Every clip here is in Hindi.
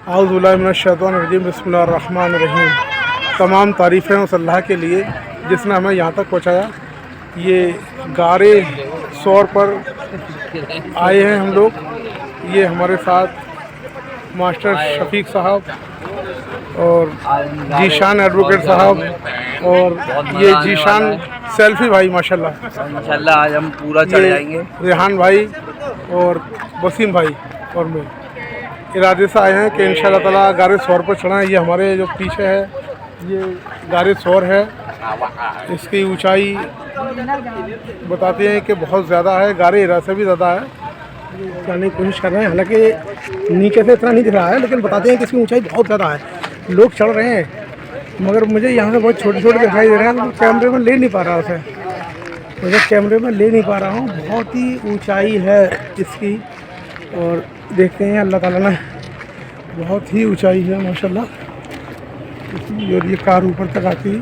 औज़ुबिल्लाहिमिनश्शैतानिर्रजीम बिस्मिल्लाहिर्रहमानिर्रहीम। तमाम तारीफ़ें उस अल्लाह के लिए जिसने हमें यहाँ तक पहुँचाया। ये गारे सौर पर आए हैं हम लोग। ये हमारे साथ मास्टर शफीक साहब और जीशान एडवोकेट साहब और ये जीशान सेल्फी भाई माशाल्लाह आज हम पूरा चढ़ जाएंगे। रेहान भाई और वसीम भाई और मैं इरादे से आए हैं कि इंशाल्लाह ताला गारे सौर पर चढ़ा है। ये हमारे जो पीछे है ये गारे सौर है। इसकी ऊंचाई बताते हैं कि बहुत ज़्यादा है, गारे हिरा से भी ज़्यादा है। चढ़ने की कोशिश कर रहे हैं, हालांकि नीचे से इतना नहीं दिख रहा है, लेकिन बताते हैं कि इसकी ऊंचाई बहुत ज़्यादा है। लोग चढ़ रहे हैं मगर मुझे यहाँ से बहुत छोटे छोटे दिखाई दे रहे हैं, तो कैमरे में ले नहीं पा रहा उसे, मुझे कैमरे में ले नहीं पा रहा हूँ। बहुत ही ऊंचाई है इसकी और देखते हैं अल्लाह ताला ने बहुत ही ऊंचाई है माशाल्लाह। और ये कार ऊपर तक आती है।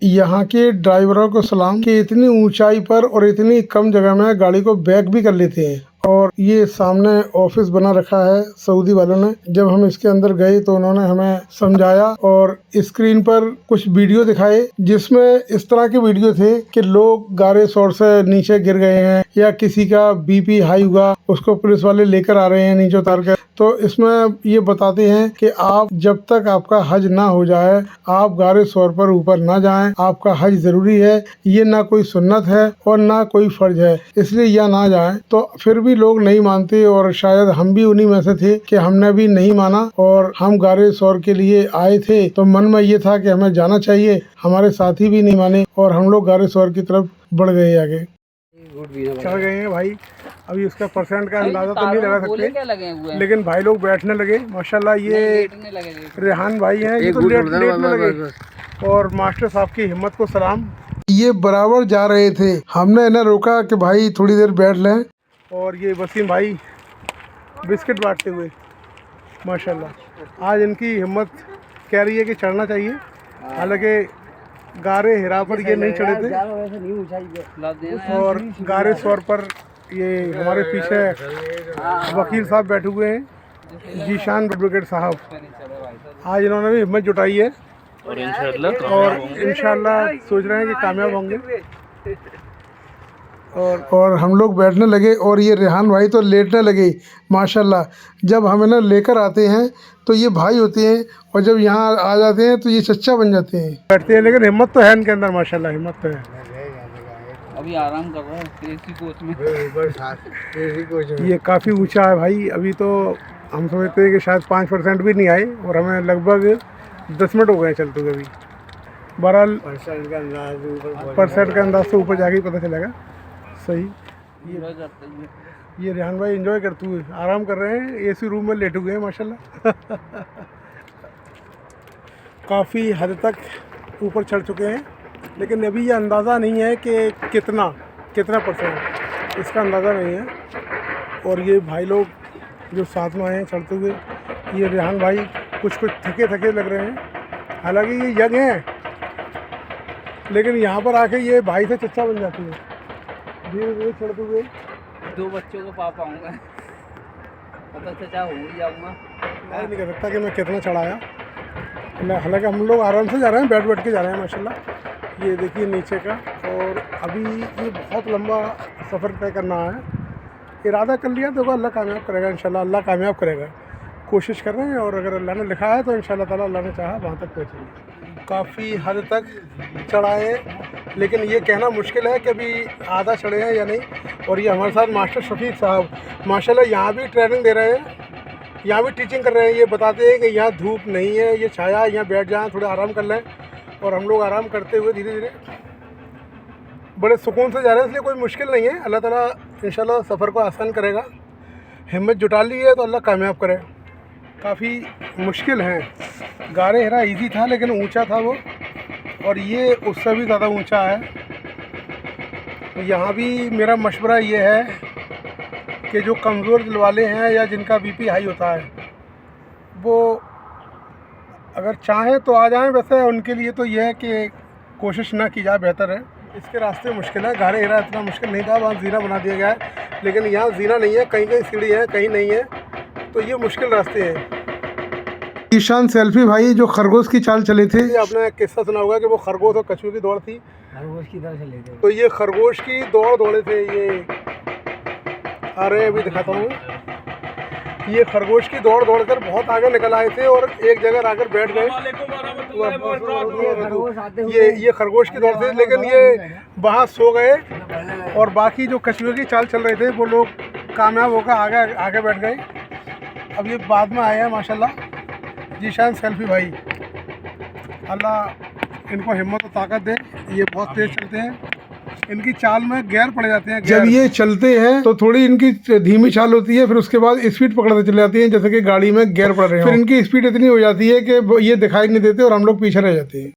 यहाँ के ड्राइवरों को सलाम कि इतनी ऊंचाई पर और इतनी कम जगह में गाड़ी को बैक भी कर लेते हैं। और ये सामने ऑफिस बना रखा है सऊदी वालों ने। जब हम इसके अंदर गए तो उन्होंने हमें समझाया और स्क्रीन पर कुछ वीडियो दिखाए जिसमें इस तरह के वीडियो थे कि लोग गारे सौर से नीचे गिर गए हैं या किसी का बीपी हाई हुआ, उसको पुलिस वाले लेकर आ रहे हैं नीचे उतार कर। तो इसमें ये बताते हैं कि आप जब तक आपका हज ना हो जाए आप गारे सौर पर ऊपर ना जाएं। आपका हज जरूरी है, ये ना कोई सुन्नत है और ना कोई फर्ज है, इसलिए यह ना जाएं। तो फिर भी लोग नहीं मानते और शायद हम भी उन्हीं में से थे कि हमने भी नहीं माना और हम गारे सौर के लिए आए थे। तो मन में ये था कि हमें जाना चाहिए, हमारे साथी भी नहीं माने और हम लोग गारे सौर की तरफ बढ़ गए आगे। चढ़ गए हैं भाई। अभी उसका परसेंट का अंदाजा तो नहीं लगा सकते, लेकिन भाई लोग बैठने लगे माशाल्लाह। ये रेहान भाई हैं, ये तो लेटने लगे। और मास्टर साहब की हिम्मत को सलाम। ये बराबर जा रहे थे, हमने इन्हें रोका कि भाई थोड़ी देर बैठ लें। और ये वसीम भाई बिस्किट बांटते हुए माशाल्लाह। आज इनकी हिम्मत कह रही है कि चढ़ना चाहिए, हालांकि गारे हिरा पर ये नहीं चढ़े थे। और गारे सौर पर ये हमारे पीछे वकील साहब बैठे हुए हैं, जीशान एडवोकेट साहब। आज इन्होंने भी हिम्मत जुटाई है और इंशाल्लाह सोच रहे हैं कि कामयाब होंगे। और हम लोग बैठने लगे और ये रेहान भाई तो लेटने लगे माशाल्लाह। जब हम इन्हें लेकर आते हैं तो ये भाई होते हैं और जब यहाँ आ जाते हैं तो ये चच्चा बन जाते हैं, बैठते हैं। लेकिन हिम्मत तो है इनके अंदर माशाल्लाह, हिम्मत तो है। अभी आराम कर रहा है एसी कोच में। ये काफ़ी ऊंचा है भाई। अभी तो हम समझते हैं कि शायद 5% भी नहीं आए और हमें लगभग 10 मिनट हो गए चलते हुए। अभी बहरहाल परसेंट का अंदाज से ऊपर जाके ही पता चलेगा। सही। ये रेहान भाई एंजॉय करते हुए आराम कर रहे हैं, एसी रूम में लेटे हुए हैं माशाल्लाह। काफ़ी हद तक ऊपर चढ़ चुके हैं, लेकिन अभी ये अंदाज़ा नहीं है कि कितना परसेंट, इसका अंदाज़ा नहीं है। और ये भाई लोग जो साथ में आए हैं चढ़ते हुए, ये रेहान भाई कुछ थके लग रहे हैं। हालांकि ये यंग हैं, लेकिन यहाँ पर आके ये भाई से चच्चा बन जाती है धीरे धीरे चढ़ते हुए। 2 बच्चों को पा पाऊँगा, पता चचा हो ही जाऊँगा। मैं नहीं कह सकता कि मैं कितना चढ़ाया, हालांकि हम लोग आराम से जा रहे हैं, बैठ के जा रहे हैं माशाल्लाह। ये देखिए नीचे का। और अभी ये बहुत लंबा सफ़र तय करना है। इरादा कर लिया तो अल्लाह कामयाब करेगा इंशाल्लाह, अल्लाह कामयाब करेगा। कोशिश कर रहे हैं और अगर अल्लाह ने लिखा है तो इंशाल्लाह ताला अल्लाह ने चाहा वहाँ तक पहुँचेंगे। काफ़ी हद तक चढ़ाए, लेकिन ये कहना मुश्किल है कि अभी आधा चढ़े हैं या नहीं। और ये हमारे साथ मास्टर शफीक साहब माशाल्लाह यहाँ भी ट्रेनिंग दे रहे हैं, यहाँ भी टीचिंग कर रहे हैं। ये बताते हैं कि यहाँ धूप नहीं है, ये छाया, यहाँ बैठ जाएं, थोड़ा आराम कर लें। और हम लोग आराम करते हुए धीरे धीरे बड़े सुकून से जा रहे हैं, इसलिए कोई मुश्किल नहीं है। अल्लाह ताला इंशाल्लाह सफ़र को आसान करेगा। हिम्मत जुटा ली है तो अल्लाह कामयाब करे। काफ़ी मुश्किल है, गारे हिरा इजी था लेकिन ऊंचा था वो, और ये उससे भी ज़्यादा ऊंचा है। यहाँ भी मेरा मशवरा ये है कि जो कमज़ोर दिल वाले हैं या जिनका बीपी हाई होता है वो अगर चाहें तो आ जाएं। वैसे उनके लिए तो यह है कि कोशिश ना की जाए, बेहतर है। इसके रास्ते मुश्किल है, गारे हिरा इतना मुश्किल नहीं था, वहाँ जीना बना दिया गया है, लेकिन यहाँ जीना नहीं है, कहीं कहीं सीढ़ी है, कहीं नहीं है, तो ये मुश्किल रास्ते हैं। ईशान सेल्फी भाई जो खरगोश की चाल चले थे, आपने किस्सा सुना होगा कि वो खरगोश और कछुए की दौड़ थी। खरगोश की तरह चले थे। तो ये खरगोश की दौड़ दौड़े थे ये। अरे अभी दिखाता हूँ। ये खरगोश की दौड़ दौड़कर बहुत आगे निकल आए थे और एक जगह आकर बैठ गए। ये खरगोश की दौड़ थी, लेकिन ये वहाँ सो गए और बाकी जो कछुए की चाल चल रहे थे वो लोग कामयाब होकर आगे बैठ गए। अब ये बाद में आए हैं माशाल्लाह जीशान सेल्फी भाई। अल्लाह इनको हिम्मत और ताकत दे। ये बहुत तेज चलते हैं, इनकी चाल में गैर पड़ जाते हैं। जब ये चलते हैं तो थोड़ी इनकी धीमी चाल होती है, फिर उसके बाद स्पीड पकड़ते चले जाती है, जैसे कि गाड़ी में गैर पड़ रहे हैं। फिर इनकी स्पीड इतनी हो जाती है कि ये दिखाई नहीं देते और हम लोग पीछे रह जाते हैं।